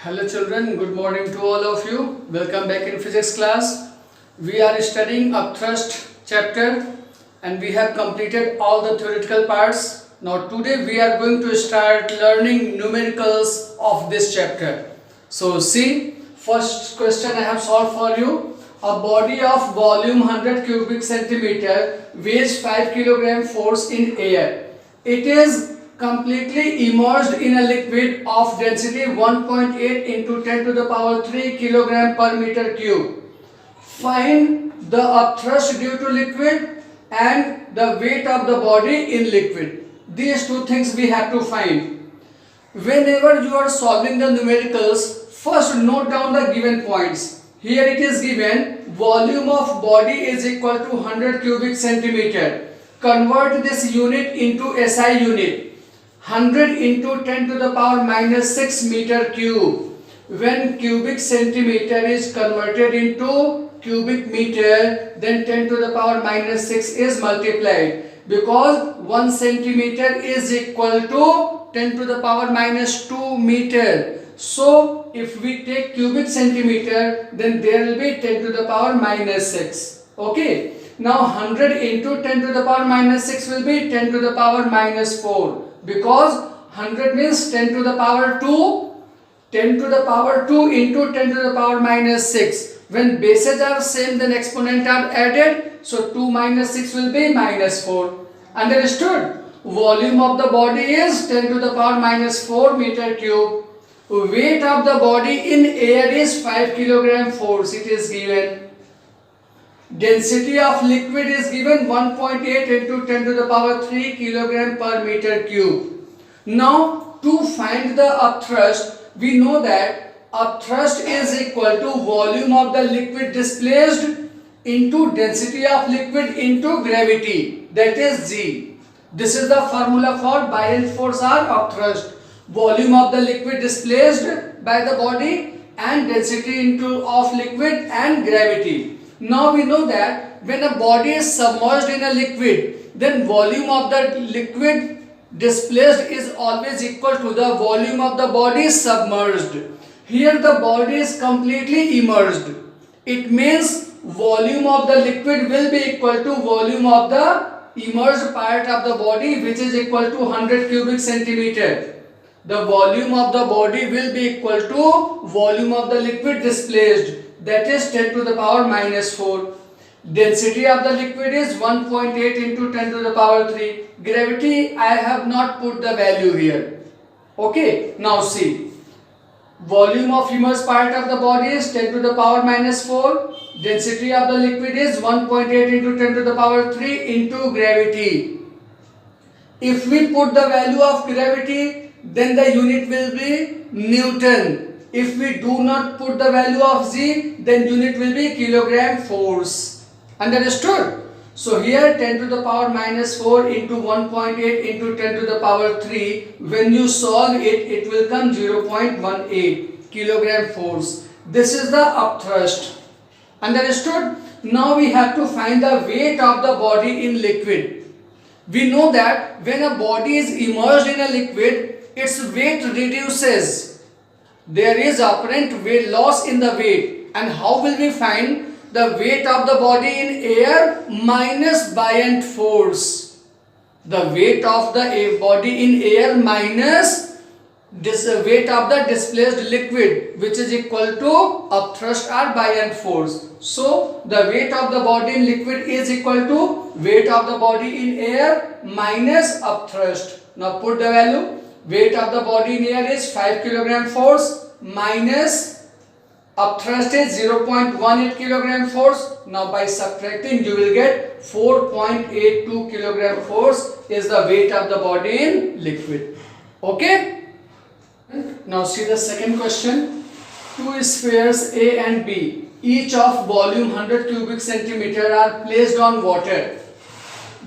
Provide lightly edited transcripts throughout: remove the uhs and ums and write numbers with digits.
Hello children, good morning to all of you. Welcome back in physics class. We are studying upthrust chapter and we have completed all the theoretical parts. Now today we are going to start learning numericals of this chapter. So see, first question I have solved for you. A body of volume 100 cubic centimeter weighs 5 kilogram force in air. It is completely immersed in a liquid of density 1.8 into 10 to the power 3 kilogram per meter cube. Find the upthrust due to liquid and the weight of the body in liquid. These two things we have to find. Whenever you are solving the numericals, first note down the given points. Here it is given volume of body is equal to 100 cubic centimeter. Convert this unit into SI unit. 100 into 10 to the power minus 6 meter cube. When cubic centimeter is converted into cubic meter, then 10 to the power minus 6 is multiplied. Because 1 centimeter is equal to 10 to the power minus 2 meter. So, if we take cubic centimeter, then there will be 10 to the power minus 6. Okay. Now, 100 into 10 to the power minus 6 will be 10 to the power minus 4. Because 100 means 10 to the power 2, 10 to the power 2 into 10 to the power minus 6. When bases are same, then exponent are added. So 2 minus 6 will be minus 4. Understood? Volume of the body is 10 to the power minus 4 meter cube. Weight of the body in air is 5 kilogram force. It is given. Density of liquid is given 1.8 into 10 to the power 3 kilogram per meter cube. Now, to find the upthrust, we know that upthrust is equal to volume of the liquid displaced into density of liquid into gravity, that is G. This is the formula for buoyant force or upthrust. Volume of the liquid displaced by the body and density of liquid and gravity. Now we know that when a body is submerged in a liquid, then volume of the liquid displaced is always equal to the volume of the body submerged. Here the body is completely immersed. It means volume of the liquid will be equal to volume of the immersed part of the body, which is equal to 100 cubic centimeter. The volume of the body will be equal to volume of the liquid displaced, that is 10 to the power minus 4. Density of the liquid is 1.8 into 10 to the power 3. Gravity, I have not put the value here. Okay, now see. Volume of immersed part of the body is 10 to the power minus 4. Density of the liquid is 1.8 into 10 to the power 3 into gravity. If we put the value of gravity, then the unit will be Newton. If we do not put the value of G, then unit will be kilogram force. Understood? So here 10 to the power minus 4 into 1.8 into 10 to the power 3. When you solve it, it will come 0.18 kilogram force. This is the upthrust. Understood? Now we have to find the weight of the body in liquid. We know that when a body is immersed in a liquid, its weight reduces. There is apparent weight loss in the weight. And how will we find the weight of the body in air minus buoyant force? The weight of the body in air minus this weight of the displaced liquid, which is equal to upthrust or buoyant force. So the weight of the body in liquid is equal to weight of the body in air minus upthrust. Now put the value. Weight of the body in air is 5 kilogram force minus upthrust is 0.18 kilogram force. Now by subtracting you will get 4.82 kilogram force is the weight of the body in liquid. Okay? Now see the second question. Two spheres A and B, each of volume 100 cubic centimeter, are placed on water.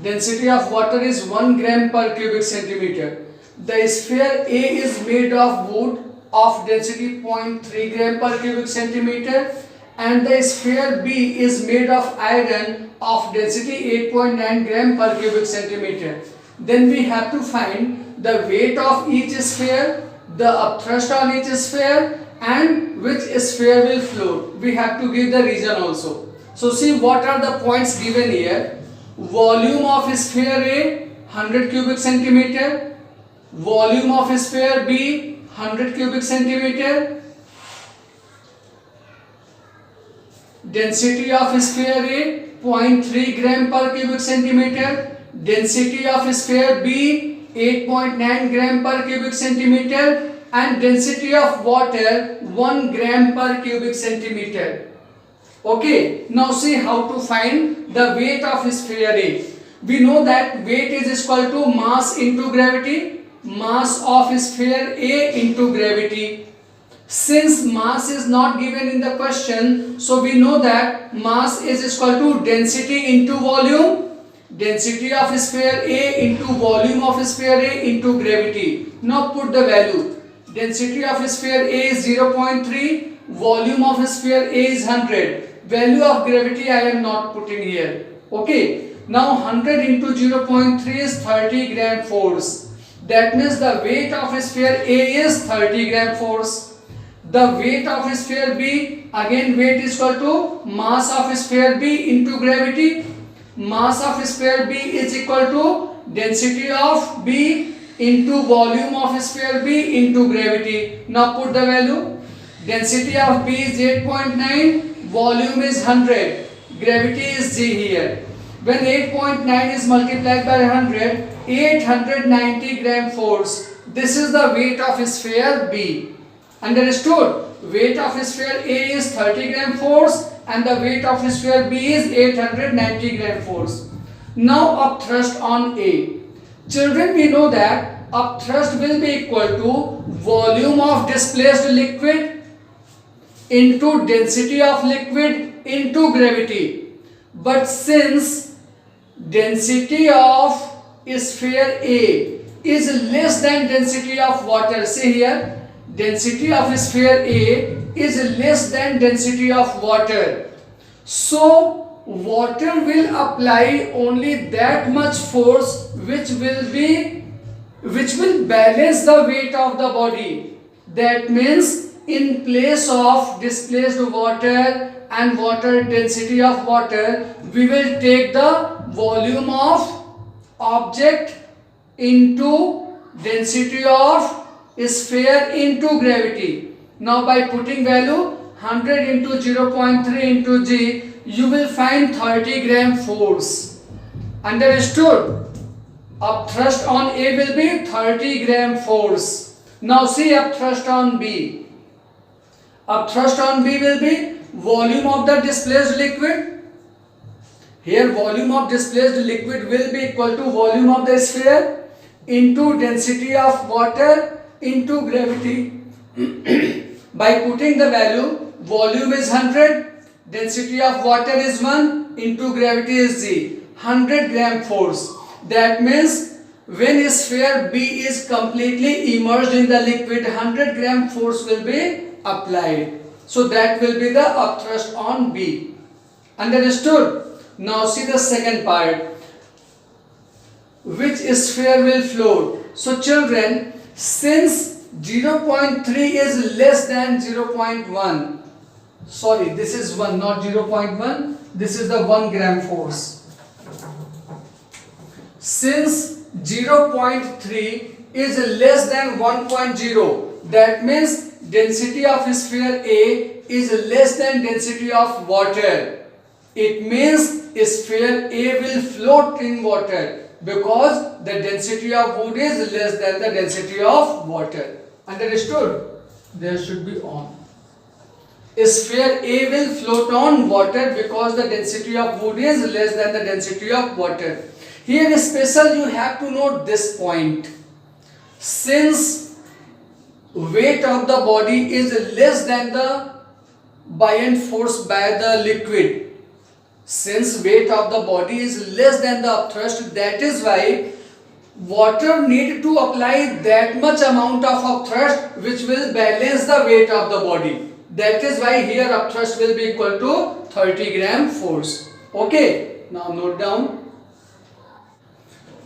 Density of water is 1 gram per cubic centimeter. The sphere A is made of wood of density 0.3 gram per cubic centimeter and the sphere B is made of iron of density 8.9 gram per cubic centimeter. Then we have to find the weight of each sphere, the upthrust on each sphere and which sphere will float. We have to give the reason also. So see what are the points given here. Volume of sphere A 100 cubic centimeter, volume of sphere B 100 cubic centimeter, density of sphere A 0.3 gram per cubic centimeter, density of sphere B 8.9 gram per cubic centimeter, and density of water 1 gram per cubic centimeter. Okay, now see how to find the weight of sphere A. We know that weight is equal to mass into gravity, mass of sphere A into gravity. Since mass is not given in the question, so we know that mass is equal to density into volume, density of sphere A into volume of sphere A into gravity. Now put the value. Density of sphere A is 0.3, volume of sphere A is 100. Value of gravity I am not putting here. Okay. Now 100 into 0.3 is 30 gram force. That means the weight of sphere A is 30 gram force. The weight of sphere B, again weight is equal to mass of sphere B into gravity. Mass of sphere B is equal to density of B into volume of sphere B into gravity. Now put the value. Density of B is 8.9, volume is 100, gravity is G here. When 8.9 is multiplied by 100, 890 gram force. This is the weight of sphere B. Understood? Weight of sphere A is 30 gram force and the weight of sphere B is 890 gram force. Now upthrust on A. Children, we know that upthrust will be equal to volume of displaced liquid into density of liquid into gravity. But since density of sphere A is less than density of water, see here, density of sphere A is less than density of water. So water will apply only that much force which will balance the weight of the body. That means in place of displaced water and water density of water, we will take the volume of object into density of sphere into gravity. Now by putting value 100 into 0.3 into G, you will find 30 gram force. Understood? Upthrust on A will be 30 gram force. Now see upthrust on B. Upthrust on B will be volume of the displaced liquid. Here volume of displaced liquid will be equal to volume of the sphere into density of water into gravity. By putting the value, volume is 100, density of water is 1, into gravity is G, 100 gram force. That means when sphere B is completely immersed in the liquid, 100 gram force will be applied. So that will be the upthrust on B. Understood? Now see the second part. Which sphere will float? So children, since 0.3 is less than 0.1, sorry, this is 1, not 0.1, this is the 1 gram force. Since 0.3 is less than 1.0, that means density of sphere A is less than density of water. It means sphere A will float in water because the density of wood is less than the density of water. Understood? There should be on. Sphere A will float on water because the density of wood is less than the density of water. Here special you have to note this point. Since weight of the body is less than the buoyant force by the liquid, since weight of the body is less than the upthrust, that is why water need to apply that much amount of upthrust which will balance the weight of the body. That is why here upthrust will be equal to 30 gram force. Okay, now note down.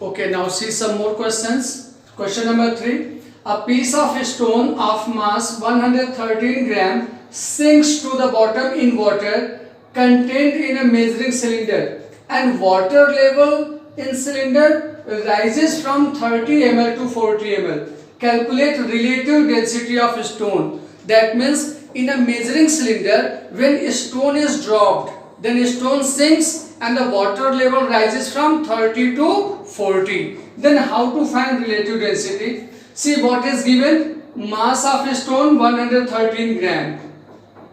Okay, now see some more questions. Question number 3. A piece of stone of mass 113 gram sinks to the bottom in water contained in a measuring cylinder, and water level in cylinder rises from 30 ml to 40 ml. Calculate relative density of stone. That means in a measuring cylinder, when stone is dropped, then stone sinks and the water level rises from 30 to 40. Then how to find relative density? See what is given. Mass of stone 113 gram.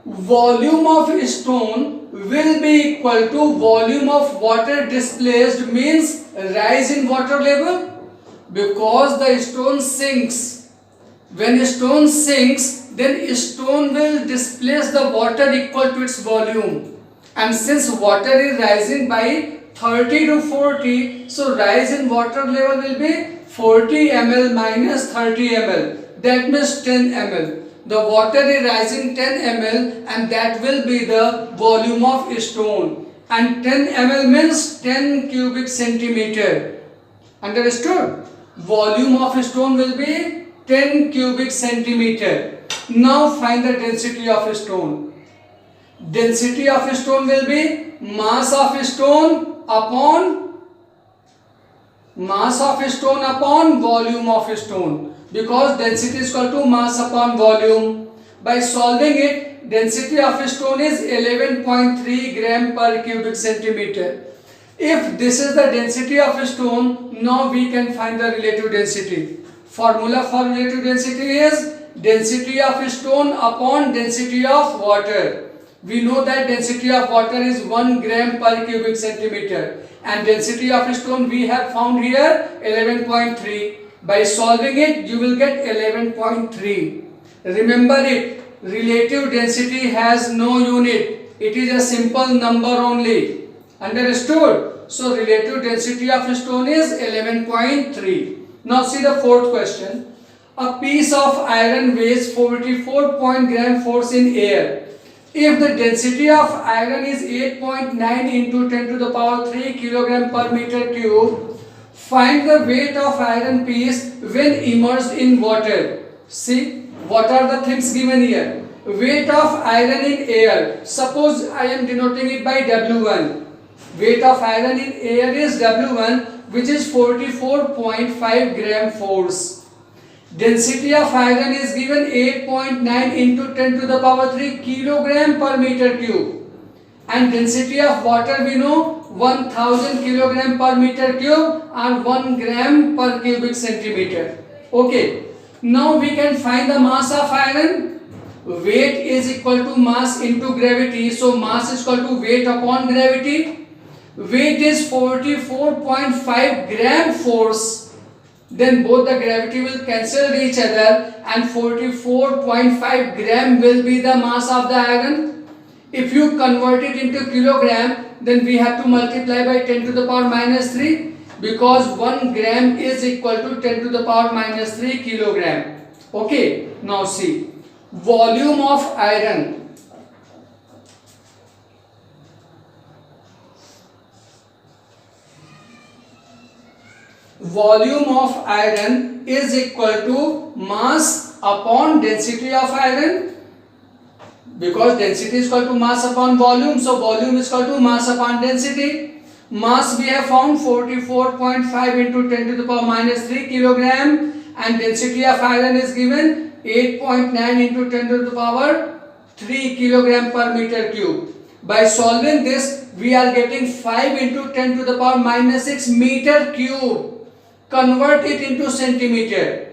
Volume of stone will be equal to volume of water displaced, means rise in water level, because the stone sinks. When stone sinks, then stone will displace the water equal to its volume, and since water is rising by 30 to 40, so rise in water level will be 40 ml minus 30 ml, that means 10 ml. The water is rising 10 ml, and that will be the volume of stone, and 10 ml means 10 cubic centimeter. Understood? Volume of stone will be 10 cubic centimeter. Now find the density of stone. Density of stone will be mass of stone upon volume of stone, because density is equal to mass upon volume. By solving it, density of stone is 11.3 gram per cubic centimeter. If this is the density of stone, now we can find the relative density. Formula for relative density is density of stone upon density of water. We know that density of water is 1 gram per cubic centimeter, and density of stone we have found here 11.3. By solving it, you will get 11.3. Remember it, relative density has no unit. It is a simple number only. Understood? So relative density of stone is 11.3. Now see the fourth question. A piece of iron weighs 44 gram force in air. If the density of iron is 8.9 into 10 to the power 3 kilogram per meter cube, find the weight of iron piece when immersed in water. See, what are the things given here? Weight of iron in air. Suppose I am denoting it by W1. Weight of iron in air is W1, which is 44.5 gram force. Density of iron is given 8.9 into 10 to the power 3 kilogram per meter cube. And density of water we know 1000 kilogram per meter cube or 1 gram per cubic centimeter. Okay. Now we can find the mass of iron. Weight is equal to mass into gravity. So mass is equal to weight upon gravity. Weight is 44.5 gram force. Then both the gravity will cancel each other, and 44.5 gram will be the mass of the iron. If you convert it into kilogram, then we have to multiply by 10 to the power minus 3, because 1 gram is equal to 10 to the power minus 3 kilogram. Okay, now see, volume of iron. Volume of iron is equal to mass upon density of iron, because density is equal to mass upon volume, so volume is equal to mass upon density. Mass we have found 44.5 into 10 to the power minus 3 kilogram, and density of iron is given 8.9 into 10 to the power 3 kilogram per meter cube. By solving this, we are getting 5 into 10 to the power minus 6 meter cube. Convert it into centimeter.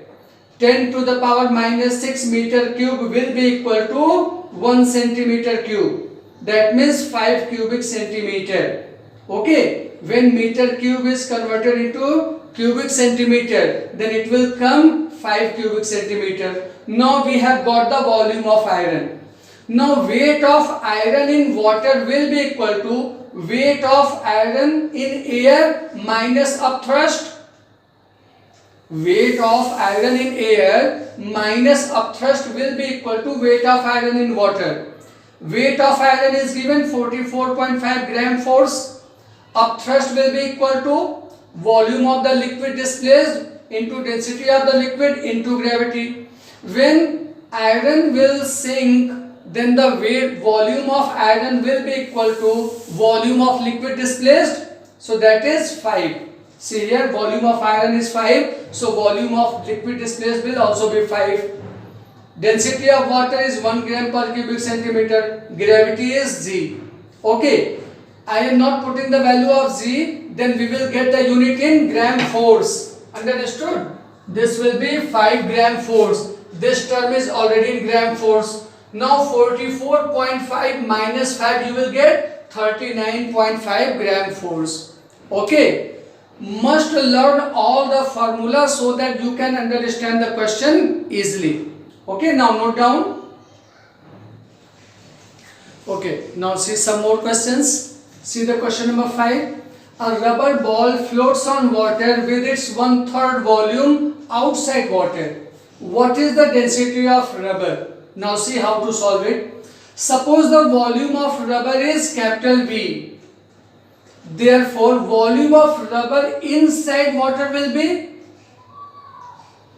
10 to the power minus 6 meter cube will be equal to 1 centimeter cube. That means 5 cubic centimeter. Okay. When meter cube is converted into cubic centimeter, then it will come 5 cubic centimeter. Now we have got the volume of iron. Now weight of iron in water will be equal to weight of iron in air minus upthrust. Weight of iron in air minus upthrust will be equal to weight of iron in water. Weight of iron is given 44.5 gram force. Upthrust will be equal to volume of the liquid displaced into density of the liquid into gravity. When iron will sink, then the weight volume of iron will be equal to volume of liquid displaced. So that is 5. See here, volume of iron is 5. So volume of liquid displaced will also be 5. Density of water is 1 gram per cubic centimeter. Gravity is G. Okay. I am not putting the value of G. Then we will get the unit in gram force. Understood? This will be 5 gram force. This term is already in gram force. Now 44.5 minus 5, you will get 39.5 gram force. Okay. Must learn all the formulas so that you can understand the question easily. Okay, now note down. Okay, now see some more questions. See the question number 5. A rubber ball floats on water with its 1/3 volume outside water. What is the density of rubber? Now see how to solve it. Suppose the volume of rubber is capital V. Therefore, volume of rubber inside water will be,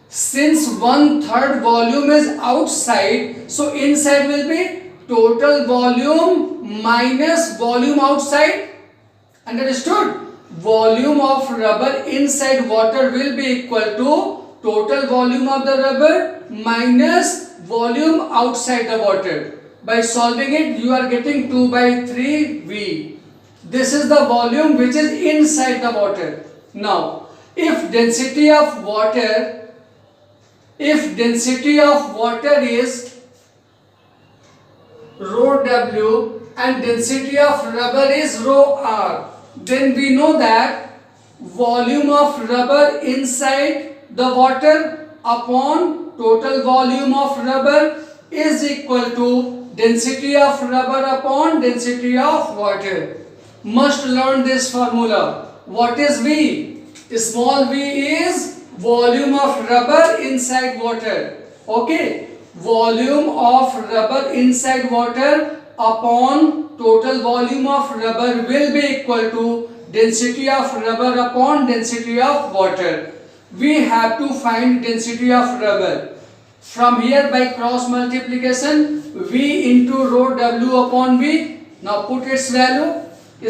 since 1/3 volume is outside, so inside will be total volume minus volume outside. Understood? Volume of rubber inside water will be equal to total volume of the rubber minus volume outside the water. By solving it, you are getting 2/3 V. This is the volume which is inside the water. Now, if density of water is rho W and density of rubber is rho R, then we know that volume of rubber inside the water upon total volume of rubber is equal to density of rubber upon density of water. Must learn this formula. What is V? Small v is volume of rubber inside water. Okay, volume of rubber inside water upon total volume of rubber will be equal to density of rubber upon density of water. We have to find density of rubber. From here, by cross multiplication, V into rho W upon V. Now put its value.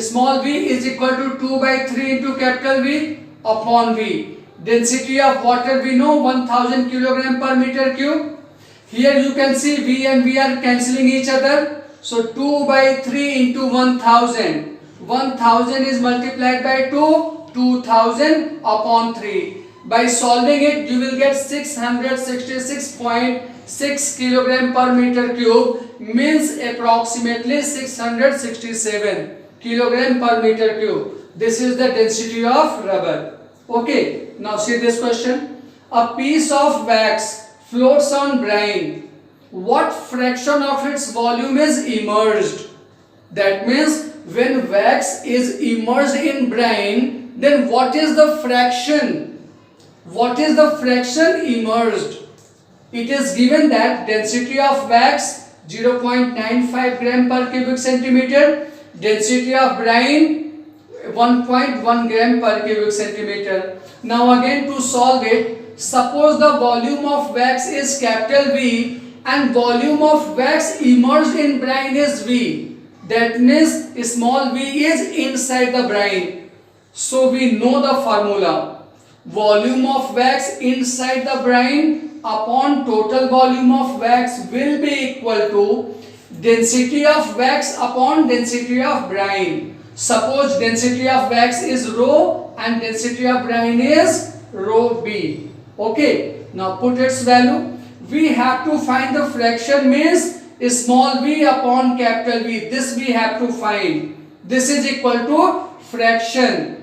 Small v is equal to 2/3 into capital V upon V. Density of water we know 1000 kilogram per meter cube. Here you can see V and V are cancelling each other. So 2/3 into 1000. 1000 is multiplied by 2. 2000 upon 3. By solving it, you will get 666.6 kilogram per meter cube, means approximately 667 kilogram per meter cube. This is the density of rubber. Okay, now see this question. A piece of wax floats on brine. What fraction of its volume is immersed? That means when wax is immersed in brine, then what is the fraction? What is the fraction immersed? It is given that density of wax 0.95 gram per cubic centimeter, density of brine 1.1 gram per cubic centimeter. Now again to solve it, suppose the volume of wax is capital V and volume of wax immersed in brine is V. That means small v is inside the brine. So we know the formula. Volume of wax inside the brine upon total volume of wax will be equal to density of wax upon density of brine. Suppose density of wax is rho and density of brine is rho B. Okay, now put its value. We have to find the fraction, means small v upon capital V. This we have to find. This is equal to fraction.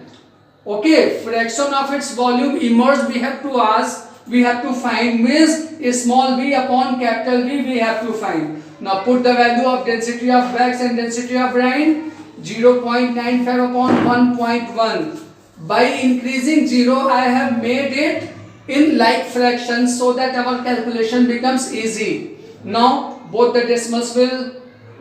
Okay, fraction of its volume immersed we have to ask, we have to find, means small v upon capital V we have to find. Now put the value of density of wax and density of brine. 0.95 upon 1.1. By increasing 0, I have made it in like fractions so that our calculation becomes easy. Now both the decimals will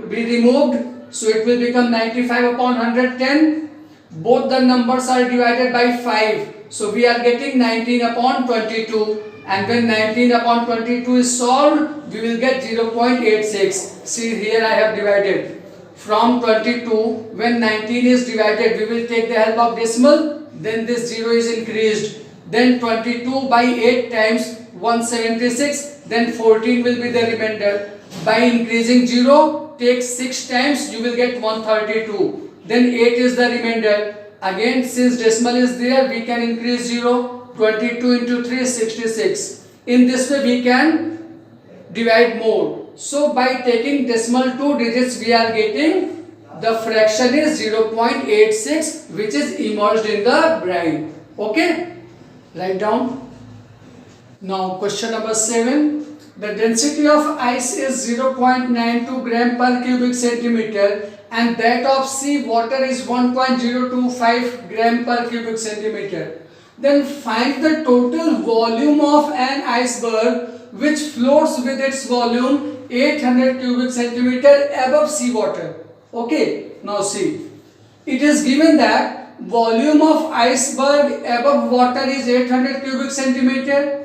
be removed, so it will become 95 upon 110. Both the numbers are divided by 5. So we are getting 19 upon 22, and when 19 upon 22 is solved, we will get 0.86. See, here I have divided. From 22, when 19 is divided, we will take the help of decimal, then this 0 is increased. Then 22 by 8 times 176, then 14 will be the remainder. By increasing 0, take 6 times, you will get 132. Then 8 is the remainder. Again, since decimal is there, we can increase 0. 22 into 3 is 66. In this way, we can divide more. So, by taking decimal 2 digits, we are getting the fraction is 0.86, which is immersed in the brine. Okay? Write down. Now, question number 7. The density of ice is 0.92 gram per cubic centimeter, and that of sea water is 1.025 gram per cubic centimeter. Then find the total volume of an iceberg which floats with its volume 800 cubic centimeter above seawater. Okay, now see, it is given that volume of iceberg above water is 800 cubic centimeter.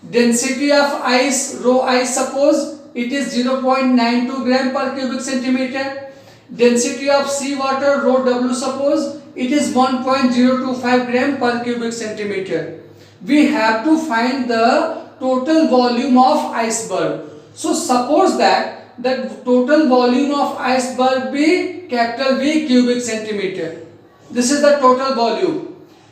Density of ice, rho I suppose, it is 0.92 gram per cubic centimeter. Density of seawater, rho W suppose, it is 1.025 gram per cubic centimeter. We have to find the total volume of iceberg. So suppose that the total volume of iceberg be capital V cubic centimeter. This is the total volume.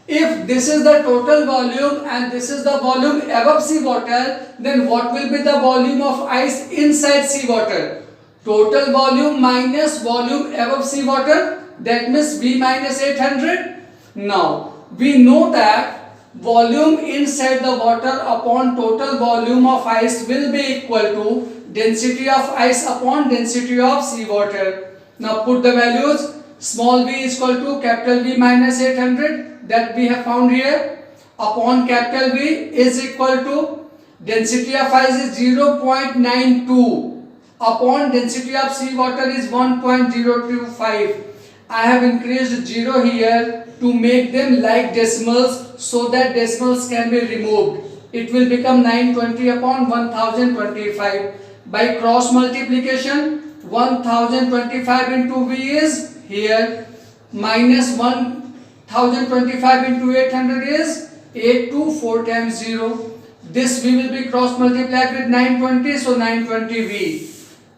If this is the total volume and this is the volume above seawater, then what will be the volume of ice inside seawater? Total volume minus volume above seawater, that means V minus 800. Now, we know that volume inside the water upon total volume of ice will be equal to density of ice upon density of seawater. Now, put the values. Small v is equal to capital V minus 800, that we have found here, upon capital V is equal to density of ice is 0.92 upon density of seawater is 1.025. I have increased 0 here to make them like decimals so that decimals can be removed. It will become 920 upon 1025. By cross multiplication, 1025 into V is here, minus 1025 into 800 is 824 times 0. This V will be cross multiplied with 920, so 920V.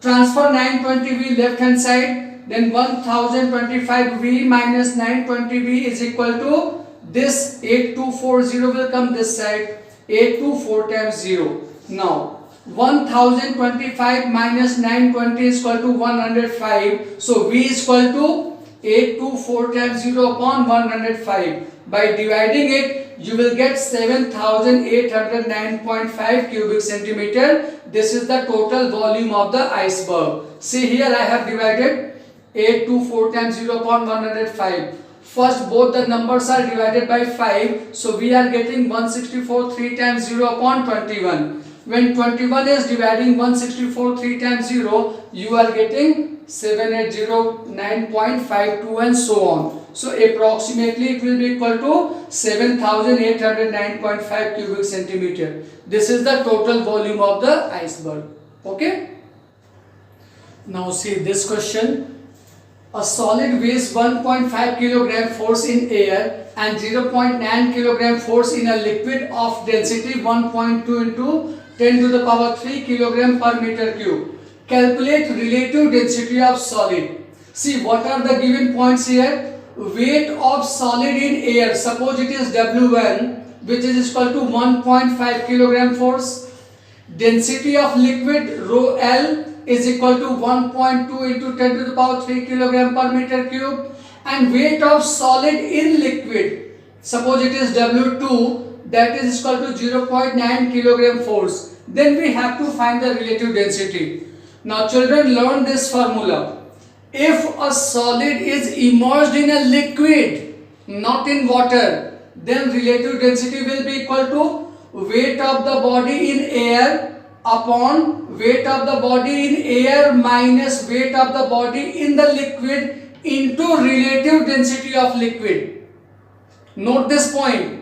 Transfer 920V left hand side, then 1025V minus 920V is equal to this 8240 will come this side, 824 times 0. Now, 1025 minus 920 is equal to 105. So V is equal to 824 times 0 upon 105. By dividing it, you will get 7809.5 cubic centimeter. This is the total volume of the iceberg. See here I have divided 824 times 0 upon 105. First both the numbers are divided by 5. So we are getting 164 3 times 0 upon 21. When 21 is dividing 164 3 times 0, you are getting 7809.52 and so on. So approximately it will be equal to 7809.5 cubic centimeter. This is the total volume of the iceberg. Okay. Now see this question. A solid weighs 1.5 kilogram force in air and 0.9 kilogram force in a liquid of density 1.2 into 10 to the power 3 kilogram per meter cube. Calculate relative density of solid. See what are the given points here. Weight of solid in air, suppose it is W1, which is equal to 1.5 kilogram force. Density of liquid rho L is equal to 1.2 into 10 to the power 3 kilogram per meter cube. And weight of solid in liquid, suppose it is W2, that is equal to 0.9 kilogram force. Then we have to find the relative density. Now children, learn this formula. If a solid is immersed in a liquid, not in water, then relative density will be equal to weight of the body in air upon weight of the body in air minus weight of the body in the liquid into relative density of liquid. Note this point.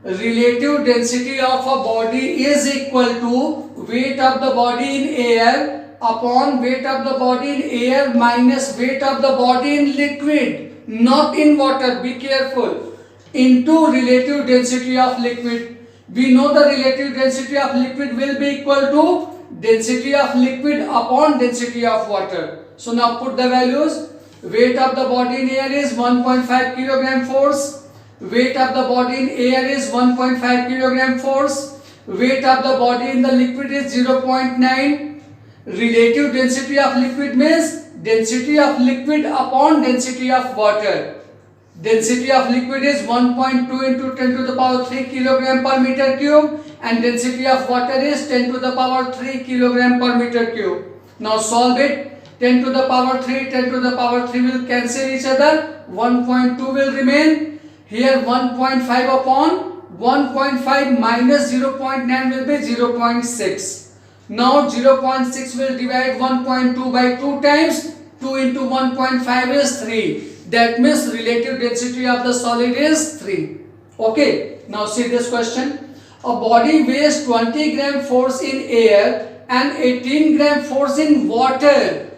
relative density of a body is equal to weight of the body in air upon weight of the body in air minus weight of the body in liquid, not in water, be careful, into relative density of liquid. We know the relative density of liquid will be equal to density of liquid upon density of water. So now put the values. Weight of the body in air is 1.5 kilogram force. Weight of the body in air is 1.5 kilogram force. Weight of the body in the liquid is 0.9. Relative density of liquid means density of liquid upon density of water. Density of liquid is 1.2 into 10 to the power 3 kilogram per meter cube, and density of water is 10 to the power 3 kilogram per meter cube. Now solve it. 10 to the power 3, 10 to the power 3 will cancel each other. 1.2 will remain. Here 1.5 upon 1.5 minus 0.9 will be 0.6. Now 0.6 will divide 1.2 by 2 times. 2 into 1.5 is 3. That means relative density of the solid is 3. Okay. Now see this question. A body weighs 20 gram force in air and 18 gram force in water.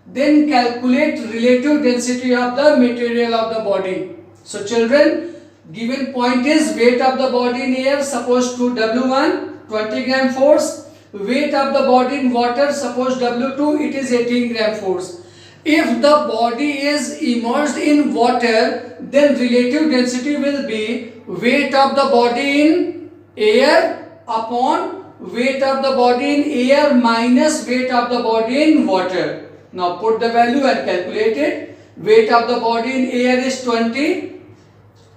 Then calculate relative density of the material of the body. So children, given point is weight of the body in air, suppose to W1, 20 gram force. Weight of the body in water, suppose W2, it is 18 gram force. If the body is immersed in water, then relative density will be weight of the body in air upon weight of the body in air minus weight of the body in water. Now put the value and calculate it. Weight of the body in air is 20.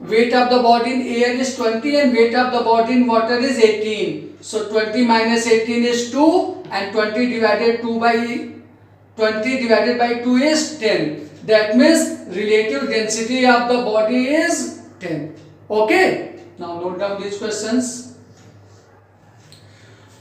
Weight of the body in air is 20 and weight of the body in water is 18. So 20 minus 18 is 2 and 20 divided by 2 is 10. That means relative density of the body is 10. Okay. Now note down these questions.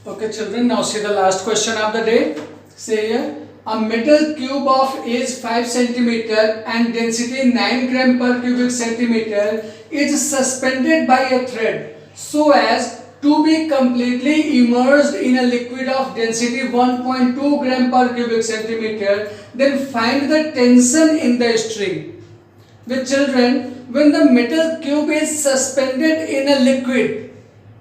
Okay children, now see the last question of the day. Say here. A metal cube of age 5 cm and density 9 gram per cubic centimeter is suspended by a thread so as to be completely immersed in a liquid of density 1.2 gram per cubic centimeter. Then find the tension in the string. With children, when the metal cube is suspended in a liquid,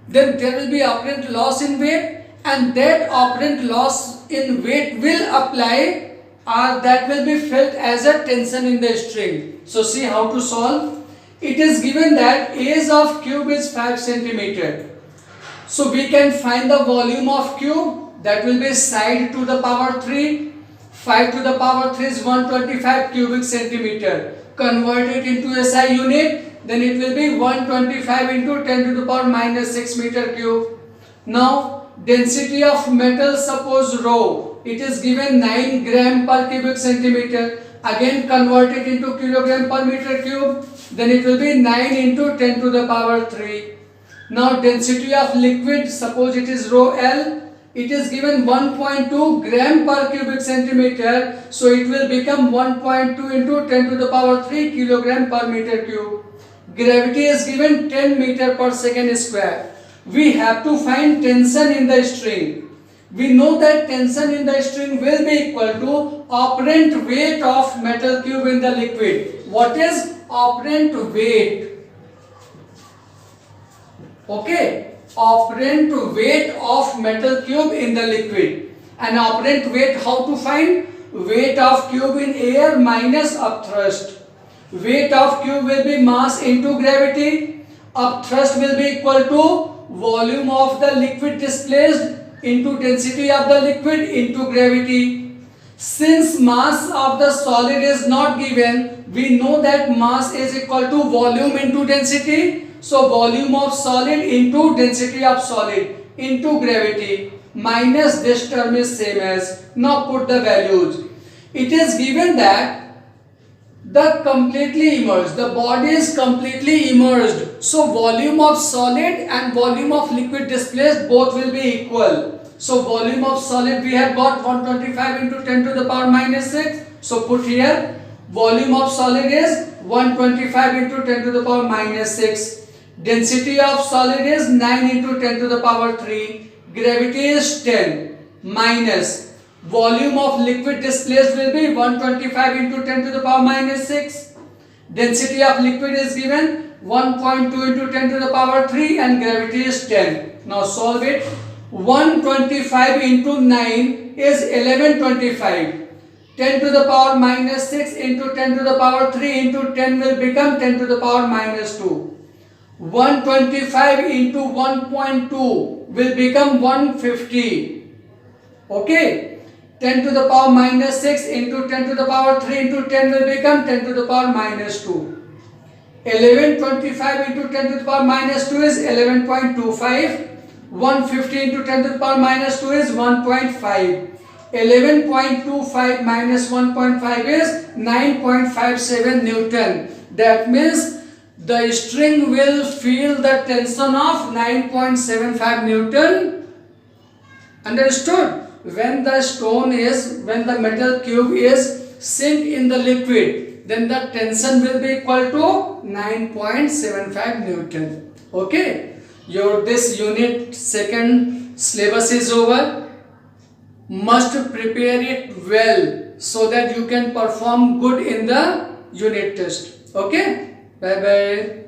then there will be apparent loss in weight, and that apparent loss in weight will apply or that will be felt as a tension in the string. So see how to solve. It is given that age of cube is 5 cm. So we can find the volume of cube, that will be side to the power 3. 5 to the power 3 is 125 cubic centimeter. Convert it into SI unit, then it will be 125 into 10 to the power minus 6 meter cube. Now density of metal, suppose rho, it is given 9 gram per cubic centimeter. Again convert it into kilogram per meter cube, then it will be 9 into 10 to the power 3. Now density of liquid, suppose it is rho L, it is given 1.2 gram per cubic centimeter, so it will become 1.2 into 10 to the power 3 kilogram per meter cube. Gravity is given 10 meter per second square. We have to find tension in the string. We know that tension in the string will be equal to apparent weight of metal cube in the liquid. What is apparent weight? Okay, apparent weight of metal cube in the liquid. And apparent weight, how to find? Weight of cube in air minus upthrust. Weight of cube will be mass into gravity. Upthrust will be equal to volume of the liquid displaced into density of the liquid into gravity. Since mass of the solid is not given, we know that mass is equal to volume into density. So volume of solid into density of solid into gravity minus this term is same as. Now put the values. It is given that the completely immersed, the body is completely immersed. So volume of solid and volume of liquid displaced both will be equal. So volume of solid we have got 125 into 10 to the power minus 6. So put here volume of solid is 125 into 10 to the power minus 6. Density of solid is 9 into 10 to the power 3. Gravity is 10 minus volume of liquid displaced will be 125 into 10 to the power minus 6. Density of liquid is given 1.2 into 10 to the power 3 and gravity is 10. Now solve it. 125 into 9 is 1125. 10 to the power minus 6 into 10 to the power 3 into 10 will become 10 to the power minus 2. 125 into 1.2 will become 150. Okay. 10 to the power minus 6 into 10 to the power 3 into 10 will become 10 to the power minus 2. 1125 into 10 to the power minus 2 is 11.25. 150 into 10 to the power minus 2 is 1.5. 11.25 minus 1.5 is 9.57 Newton. That means the string will feel the tension of 9.75 Newton. Understood? When the metal cube is sink in the liquid, then the tension will be equal to 9.75 Newton. Okay? This unit second syllabus is over. Must prepare it well so that you can perform good in the unit test. Okay? Bye bye.